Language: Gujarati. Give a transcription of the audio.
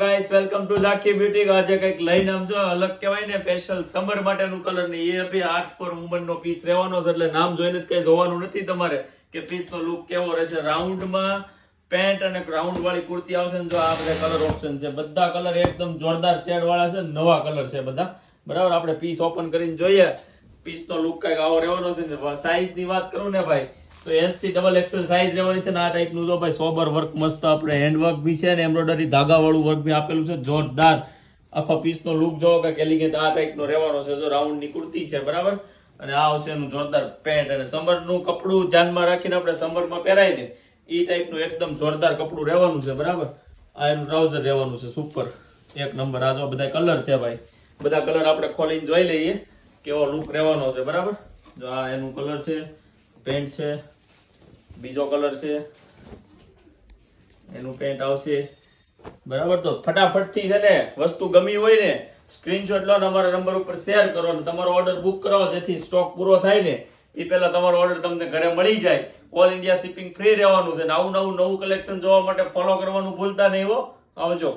Guys welcome to Zaki beauty. આજે કઈક લઈને આમ જો અલગ કહેવાય ને, સ્પેશિયલ સમર માટેનું કલર ને એ બી 8 ફોર વુમન નો પીસ રહેવાનો છે. એટલે નામ જોઈને જ કઈ જોવાનું નથી તમારે કે પીસ નો લુક કેવો રહેશે. રાઉન્ડ માં પેન્ટ અને રાઉન્ડ વાળી કુર્તી આવશે ને. જો આ બધા કલર ઓપ્શન છે, બધા કલર એકદમ જોરદાર શેડ વાળા છે, નવા કલર છે બધા. બરાબર, આપણે પીસ ઓપન કરીને જોઈએ. પીસ નો લુક કઈક આવો રહેવાનો છે ને. સાઈઝ ની વાત કરું ને ભાઈ, તો S થી XXL સાઈઝ રહેવાની છે ને. આ ટાઈપનું જો ભાઈ સોબર વર્ક મસ્ત, આપણે હેન્ડ વર્ક બી છે ને, એમ્બ્રોઇડરી ધાગા વાળું વર્ક બી આપેલું છે, જોરદાર. આખો પીસ નો લુક જોવો કે એલિગન્ટ આ ટાઈપ નો રહેવાનો છે. જો રાઉન્ડ ની કુર્તી છે, બરાબર, અને આ આવશે એનું જોરદાર પેન્ટ. અને સમર નું કપડું ધ્યાનમાં રાખીને આપણે સમર માં પહેરાય ને એ ટાઈપ નું એકદમ જોરદાર કપડું રહેવાનું છે, બરાબર. આ એનું ટ્રાઉઝર રહેવાનું છે, સુપર એક નંબર. આ જો બધા કલર છે ભાઈ, બધા કલર આપણે ખોલીને જોઈ લઈએ કેવો લુક રહેવાનો છે, બરાબર. જો આ એનું કલર છે, પેન્ટ છે, બીજો કલર છે, એનું પેન્ટ આવશે, બરાબર. તો ફટાફટ થી છે ને, વસ્તુ ગમી હોય ને સ્ક્રીનશોટ લો ને અમારા નંબર ઉપર શેર કરો અને તમારો ઓર્ડર બુક કરાવો, જેથી સ્ટોક પૂરો થાય ને એ પહેલા તમારો ઓર્ડર તમને ઘરે મળી જાય. ઓલ ઇન્ડિયા શિપિંગ ફ્રી રહેવાનું છે. નવું કલેક્શન જોવા માટે ફોલો કરવાનું ભૂલતા નહીં હો. આવજો.